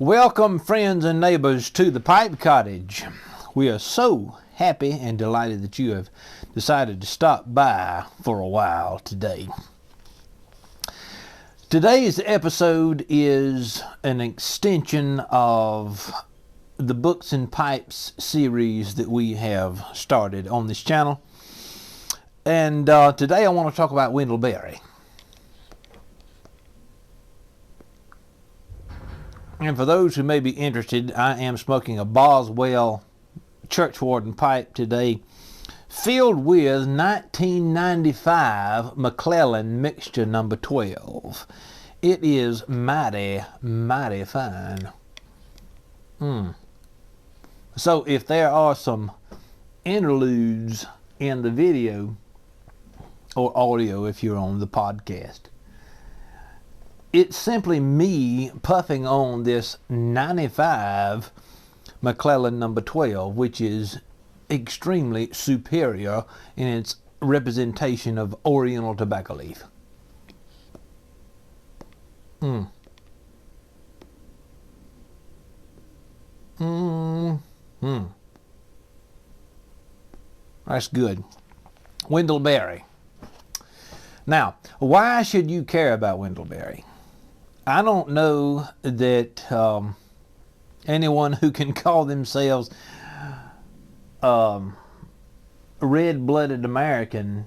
Welcome, friends and neighbors, to the Pipe Cottage. We are so happy and delighted that you have decided to stop by for a while today. Today's episode is an extension of the Books and Pipes series that we have started on this channel. And today I want to talk about Wendell Berry. And for those who may be interested, I am smoking a Boswell Churchwarden pipe today, filled with 1995 McClellan Mixture Number 12. It is mighty, mighty fine. So if there are some interludes in the video, or audio if you're on the podcast, it's simply me puffing on this 95 McClellan number 12, which is extremely superior in its representation of Oriental tobacco leaf. That's good. Wendell Berry. Now, why should you care about Wendell Berry? I don't know that anyone who can call themselves red-blooded American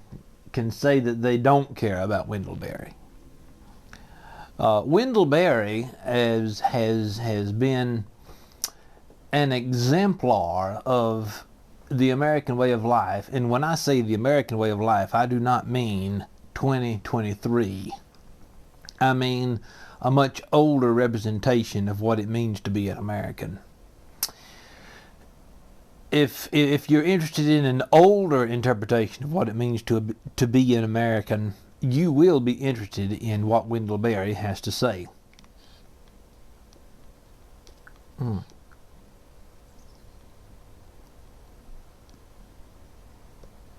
can say that they don't care about Wendell Berry. Wendell Berry has been an exemplar of the American way of life, and when I say the American way of life, I do not mean 2023. I mean a much older representation of what it means to be an American. If you're interested in an older interpretation of what it means to be an American, you will be interested in what Wendell Berry has to say.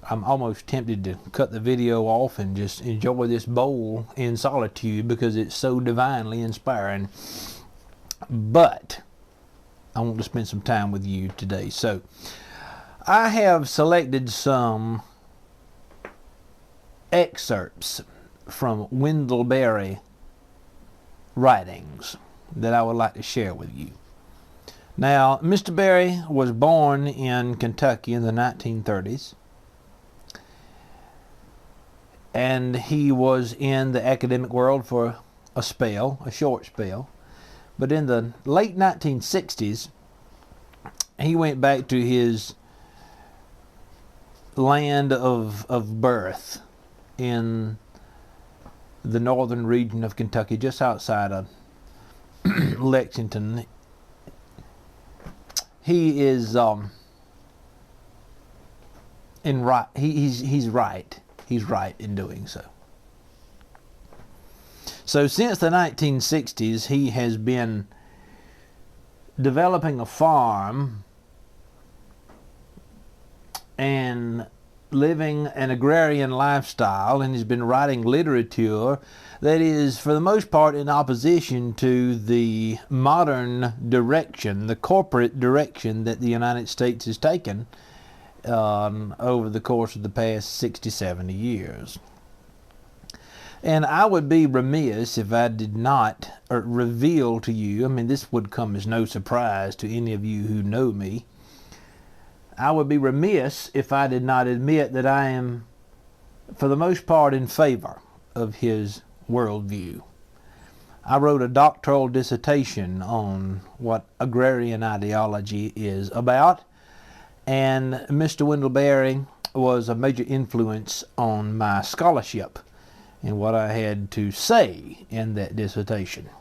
I'm almost tempted to cut the video off and just enjoy this bowl in solitude because it's so divinely inspiring. But I want to spend some time with you today. So I have selected some excerpts from Wendell Berry writings that I would like to share with you. Now, Mr. Berry was born in Kentucky in the 1930s. And he was in the academic world for a short spell. But in the late 1960s, he went back to his land of birth in the northern region of Kentucky, just outside of Lexington. He is he's right. He's right in doing so. So since the 1960s, he has been developing a farm and living an agrarian lifestyle, and he's been writing literature that is, for the most part, in opposition to the modern direction, the corporate direction that the United States has taken over the course of the past 60, 70 years. And I would be remiss if I did not reveal to you, I mean, this would come as no surprise to any of you who know me. I would be remiss if I did not admit that I am, for the most part, in favor of his worldview. I wrote a doctoral dissertation on what agrarian ideology is about, and Mr. Wendell Berry was a major influence on my scholarship and what I had to say in that dissertation.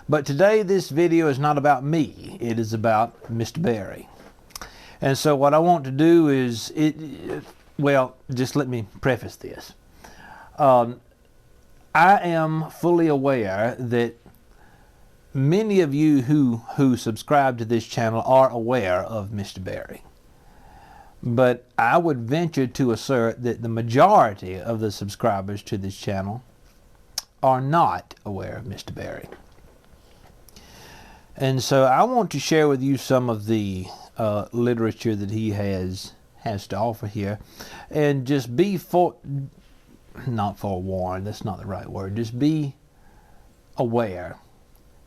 But today this video is not about me, it is about Mr. Berry. And so what I want to do is, just let me preface this. I am fully aware that many of you who subscribe to this channel are aware of Mr. Berry. But I would venture to assert that the majority of the subscribers to this channel are not aware of Mr. Berry. And so I want to share with you some of the literature that he has to offer here, and just be not forewarned, that's not the right word, just be aware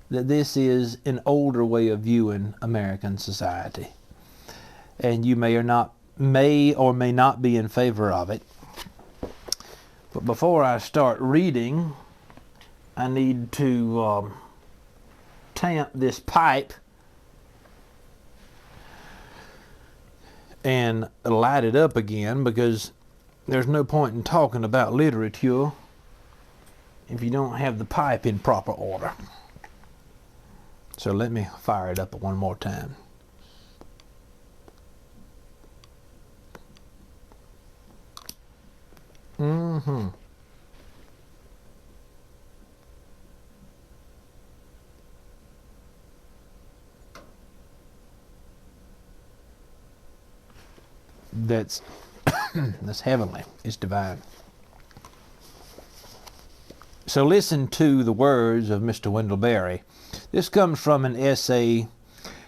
that this is an older way of viewing American society, and you may or may not be in favor of it. But before I start reading, I need to tamp this pipe and light it up again, because there's no point in talking about literature if you don't have the pipe in proper order. So let me fire it up one more time. That's that's heavenly. It's divine. So listen to the words of Mr. Wendell Berry. This comes from an essay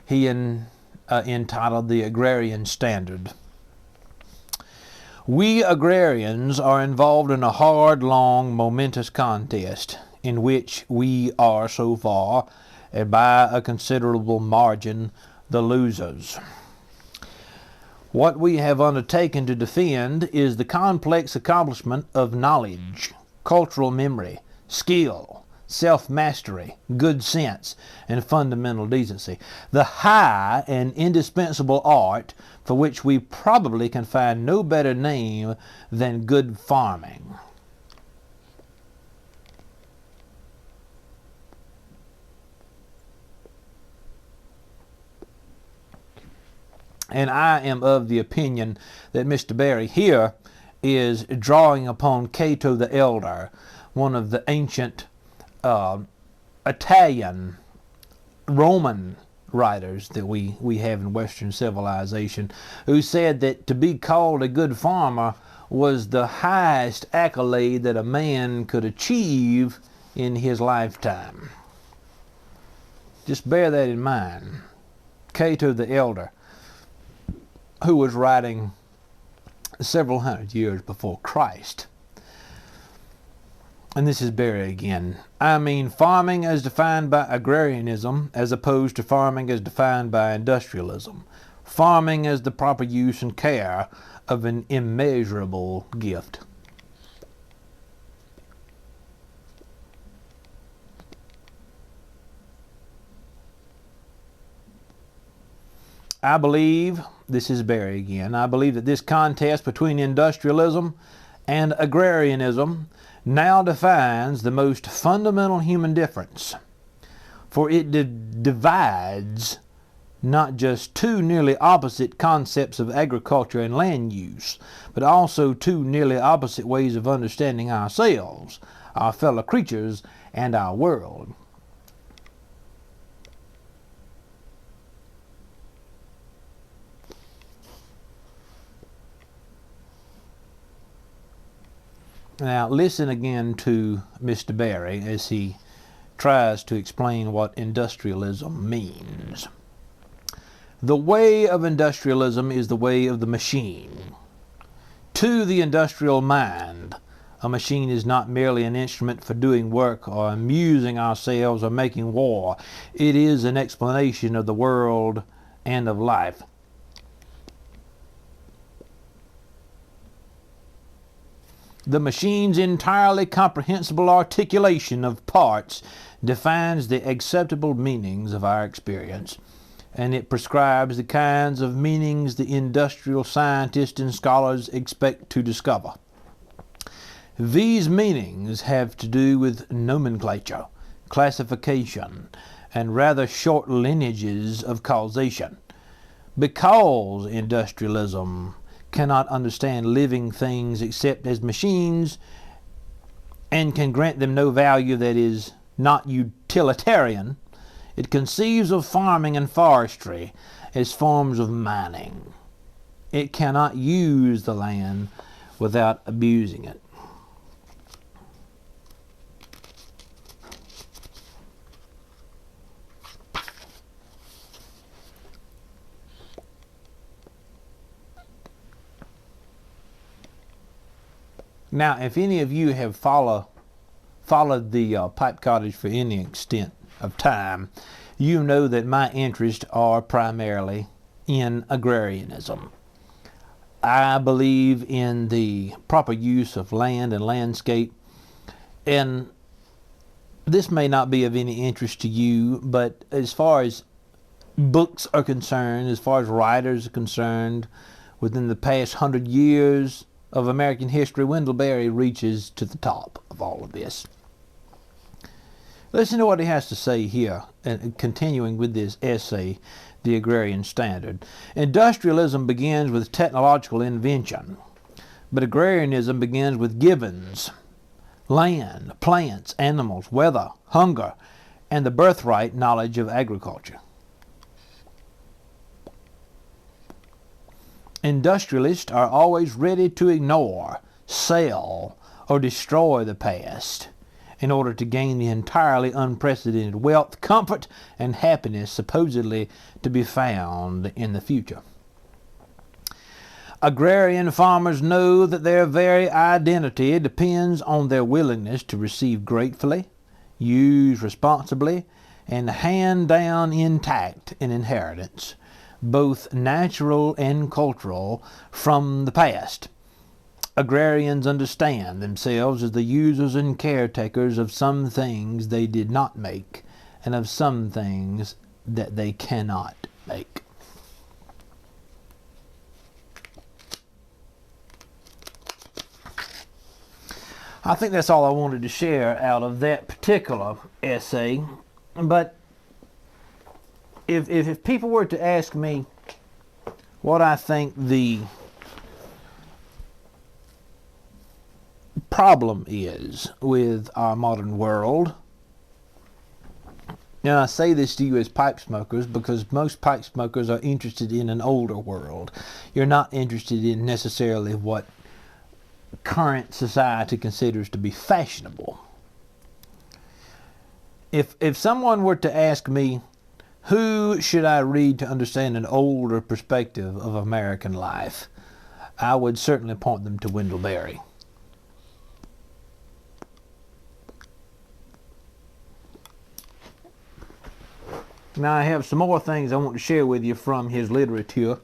he entitled The Agrarian Standard. We agrarians are involved in a hard, long, momentous contest in which we are so far, and by a considerable margin, the losers. What we have undertaken to defend is the complex accomplishment of knowledge, cultural memory, skill, self-mastery, good sense, and fundamental decency. The high and indispensable art for which we probably can find no better name than good farming. And I am of the opinion that Mr. Berry here is drawing upon Cato the Elder, one of the ancient Italian, Roman writers that we have in Western civilization, who said that to be called a good farmer was the highest accolade that a man could achieve in his lifetime. Just bear that in mind. Cato the Elder, who was writing several hundred years before Christ. And this is Berry again. I mean farming as defined by agrarianism as opposed to farming as defined by industrialism. Farming as the proper use and care of an immeasurable gift. I believe, this is Berry again, I believe that this contest between industrialism and agrarianism now defines the most fundamental human difference, for it divides not just two nearly opposite concepts of agriculture and land use, but also two nearly opposite ways of understanding ourselves, our fellow creatures, and our world. Now listen again to Mr. Berry as he tries to explain what industrialism means. The way of industrialism is the way of the machine. To the industrial mind, a machine is not merely an instrument for doing work or amusing ourselves or making war. It is an explanation of the world and of life. The machine's entirely comprehensible articulation of parts defines the acceptable meanings of our experience, and it prescribes the kinds of meanings the industrial scientists and scholars expect to discover. These meanings have to do with nomenclature, classification, and rather short lineages of causation. Because industrialism cannot understand living things except as machines, and can grant them no value that is not utilitarian, it conceives of farming and forestry as forms of mining. It cannot use the land without abusing it. Now, if any of you have followed the pipe cottage for any extent of time, you know that my interests are primarily in agrarianism. I believe in the proper use of land and landscape, and this may not be of any interest to you, but as far as books are concerned, as far as writers are concerned, within the past 100 years of American history, Wendell Berry reaches to the top of all of this. Listen to what he has to say here, and continuing with this essay, The Agrarian Standard. Industrialism begins with technological invention, but agrarianism begins with givens, land, plants, animals, weather, hunger, and the birthright knowledge of agriculture. Industrialists are always ready to ignore, sell, or destroy the past in order to gain the entirely unprecedented wealth, comfort, and happiness supposedly to be found in the future. Agrarian farmers know that their very identity depends on their willingness to receive gratefully, use responsibly, and hand down intact an inheritance, both natural and cultural, from the past. Agrarians understand themselves as the users and caretakers of some things they did not make, and of some things that they cannot make. I think that's all I wanted to share out of that particular essay. But if people were to ask me what I think the problem is with our modern world, and I say this to you as pipe smokers because most pipe smokers are interested in an older world. You're not interested in necessarily what current society considers to be fashionable. If someone were to ask me, who should I read to understand an older perspective of American life, I would certainly point them to Wendell Berry. Now I have some more things I want to share with you from his literature.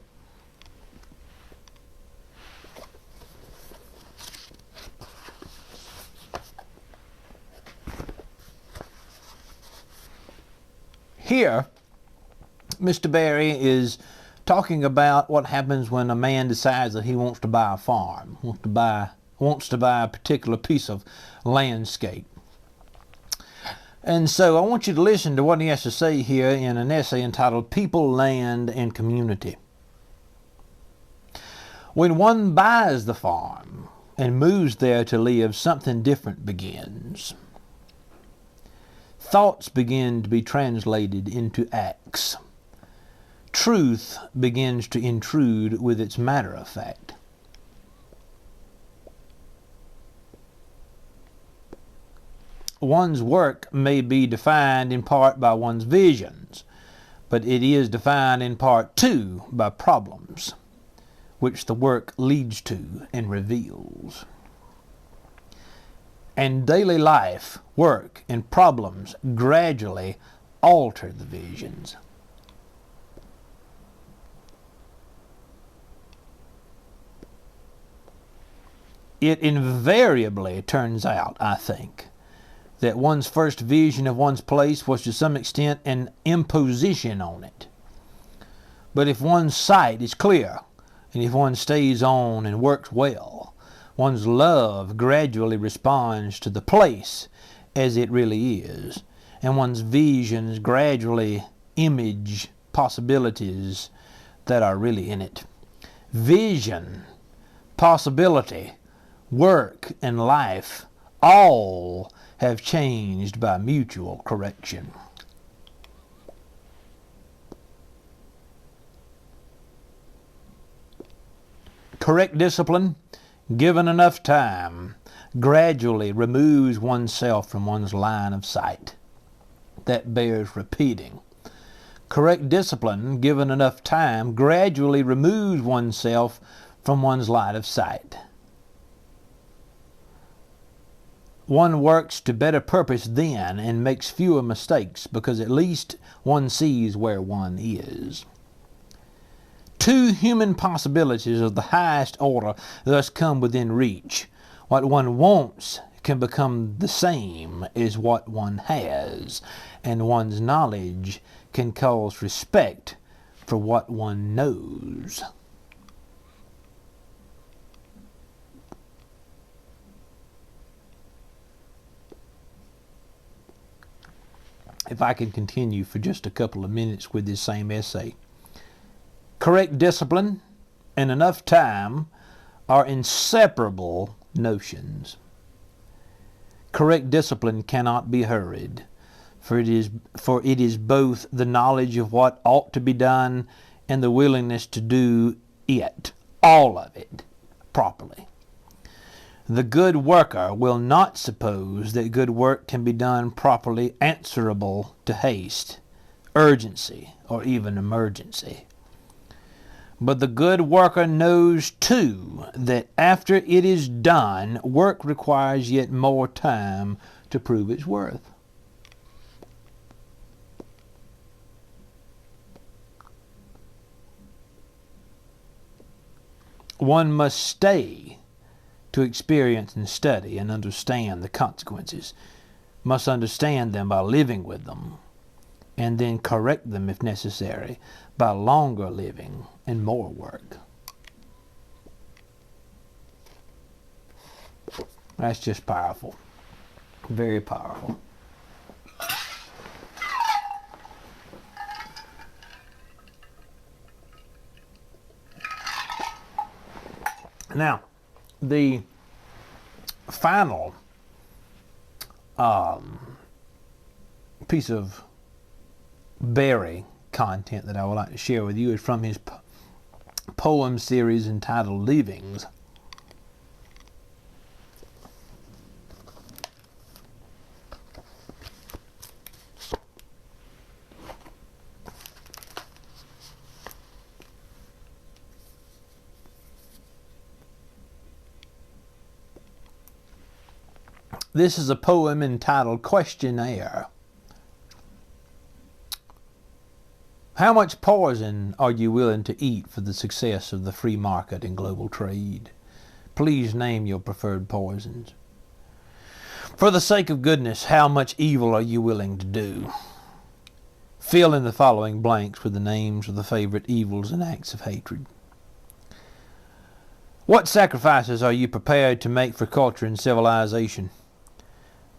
Here, Mr. Berry is talking about what happens when a man decides that he wants to buy a farm, wants to buy a particular piece of landscape. And so I want you to listen to what he has to say here in an essay entitled People, Land, and Community. When one buys the farm and moves there to live, something different begins. Thoughts begin to be translated into acts. Truth begins to intrude with its matter of fact. One's work may be defined in part by one's visions, but it is defined in part too by problems, which the work leads to and reveals. And daily life, work, and problems gradually alter the visions. It invariably turns out, I think, that one's first vision of one's place was to some extent an imposition on it. But if one's sight is clear, and if one stays on and works well, one's love gradually responds to the place as it really is, and one's visions gradually image possibilities that are really in it. Vision, possibility, work, and life all have changed by mutual correction. Correct discipline, given enough time, gradually removes oneself from one's line of sight. That bears repeating. Correct discipline, given enough time, gradually removes oneself from one's line of sight. One works to better purpose then and makes fewer mistakes because at least one sees where one is. Two human possibilities of the highest order thus come within reach. What one wants can become the same as what one has, and one's knowledge can cause respect for what one knows. If I can continue for just a couple of minutes with this same essay. Correct discipline and enough time are inseparable notions. Correct discipline cannot be hurried, for it is both the knowledge of what ought to be done and the willingness to do it, all of it, properly. The good worker will not suppose that good work can be done properly answerable to haste, urgency, or even emergency. But the good worker knows too that after it is done, work requires yet more time to prove its worth. One must stay to experience and study and understand the consequences, must understand them by living with them, and then correct them if necessary by longer living and more work. That's just powerful. Very powerful. Now, the final piece of berry content that I would like to share with you is from his poem series entitled Leavings. This is a poem entitled Questionnaire. How much poison are you willing to eat for the success of the free market and global trade? Please name your preferred poisons. For the sake of goodness, how much evil are you willing to do? Fill in the following blanks with the names of the favorite evils and acts of hatred. What sacrifices are you prepared to make for culture and civilization?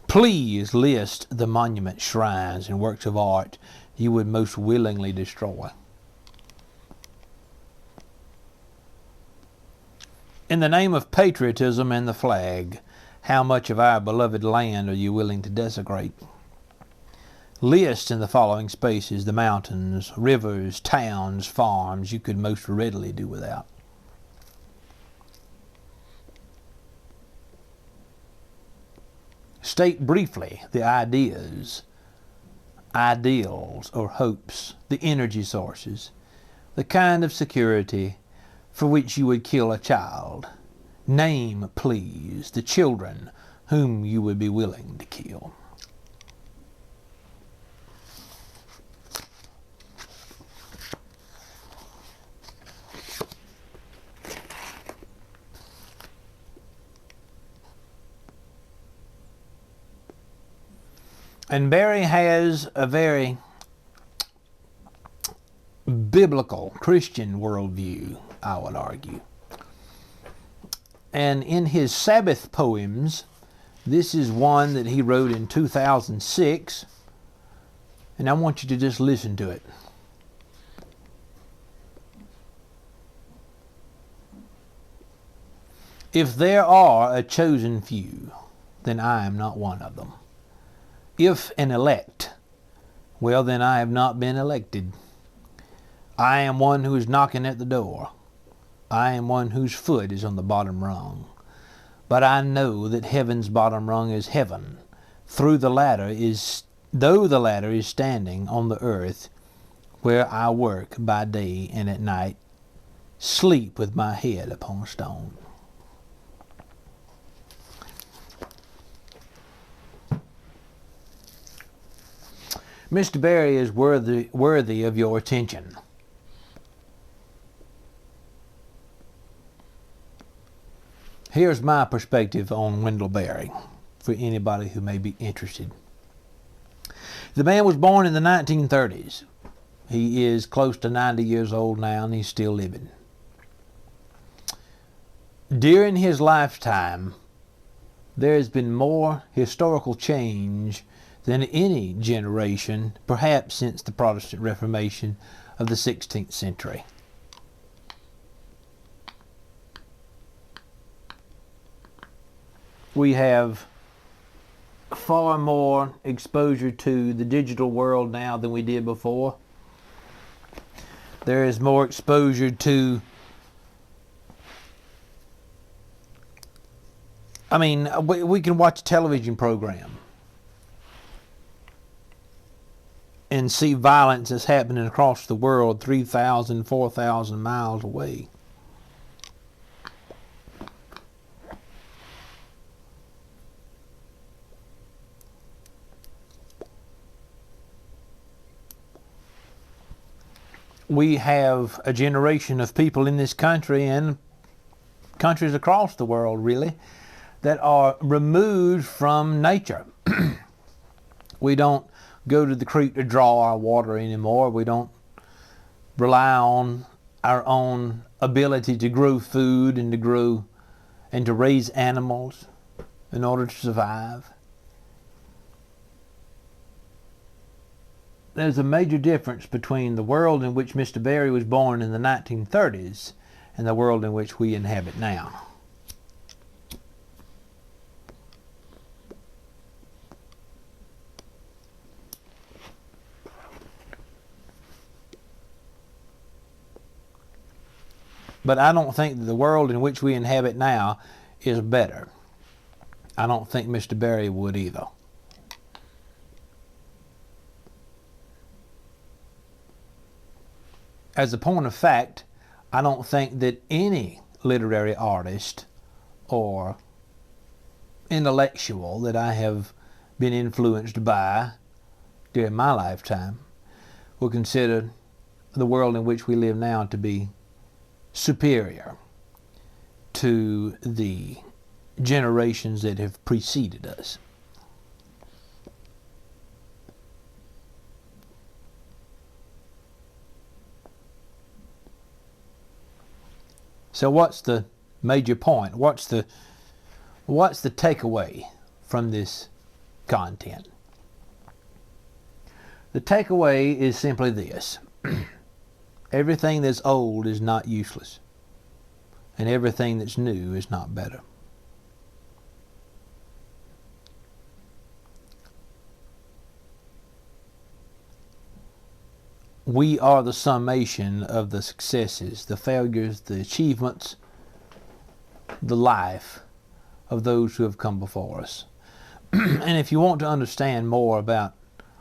Please list the monuments, shrines, and works of art you would most willingly destroy. In the name of patriotism and the flag, how much of our beloved land are you willing to desecrate? List in the following spaces the mountains, rivers, towns, farms you could most readily do without. State briefly the ideas, ideals or hopes, the energy sources, the kind of security for which you would kill a child. Name, please, the children whom you would be willing to kill. And Barry has a very biblical Christian worldview, I would argue. And in his Sabbath poems, this is one that he wrote in 2006, and I want you to just listen to it. If there are a chosen few, then I am not one of them. If an elect, well, then I have not been elected. I am one who is knocking at the door. I am one whose foot is on the bottom rung. But I know that heaven's bottom rung is heaven, though the ladder is standing on the earth, where I work by day and at night, sleep with my head upon a stone. Mr. Berry is worthy of your attention. Here's my perspective on Wendell Berry for anybody who may be interested. The man was born in the 1930s. He is close to 90 years old now, and he's still living. During his lifetime, there has been more historical change than any generation, perhaps since the Protestant Reformation of the 16th century. We have far more exposure to the digital world now than we did before. There is more exposure to, we can watch a television program and see violence that's happening across the world 3,000, 4,000 miles away. We have a generation of people in this country and countries across the world, really, that are removed from nature. We don't go to the creek to draw our water anymore. We don't rely on our own ability to grow food and to raise animals in order to survive. There's a major difference between the world in which Mr. Berry was born in the 1930s and the world in which we inhabit now. But I don't think that the world in which we inhabit now is better. I don't think Mr. Berry would either. As a point of fact, I don't think that any literary artist or intellectual that I have been influenced by during my lifetime will consider the world in which we live now to be superior to the generations that have preceded us. So what's the major point? What's the takeaway from this content? The takeaway is simply this. Everything that's old is not useless, and everything that's new is not better. We are the summation of the successes, the failures, the achievements, the life of those who have come before us. And if you want to understand more about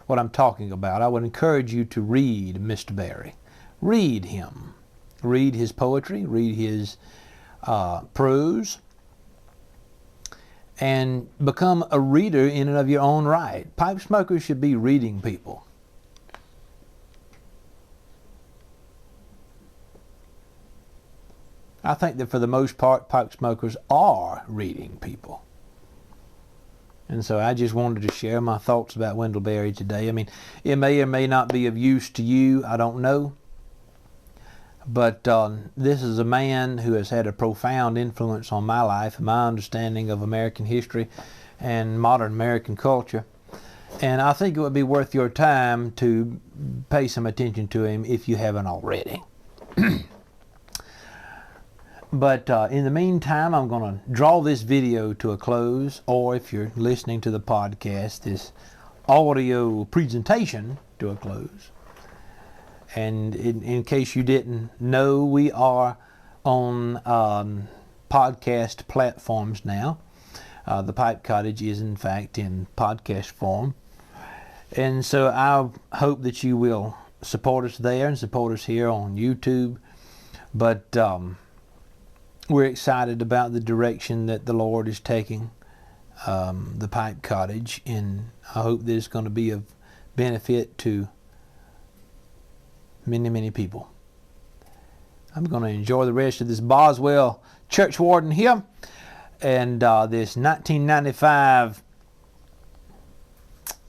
what I'm talking about, I would encourage you to read Mr. Berry. Read him. Read his poetry, read his prose, and become a reader in and of your own right. Pipe smokers should be reading people. I think that for the most part, pipe smokers are reading people. And so I just wanted to share my thoughts about Wendell Berry today. It may or may not be of use to you. I don't know. But this is a man who has had a profound influence on my life and my understanding of American history and modern American culture. And I think it would be worth your time to pay some attention to him if you haven't already. But in the meantime, I'm going to draw this video to a close, or if you're listening to the podcast, this audio presentation to a close. And in case you didn't know, we are on podcast platforms now. The Pipe Cottage is in fact in podcast form. And so I hope that you will support us there and support us here on YouTube. But we're excited about the direction that the Lord is taking the Pipe Cottage, and I hope that it's going to be of benefit to many, many people. I'm going to enjoy the rest of this Boswell Church Warden here and this 1995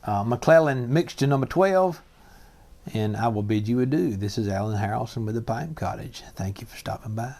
McClellan Mixture number 12. And I will bid you adieu. This is Alan Harrelson with the Pipe Cottage. Thank you for stopping by.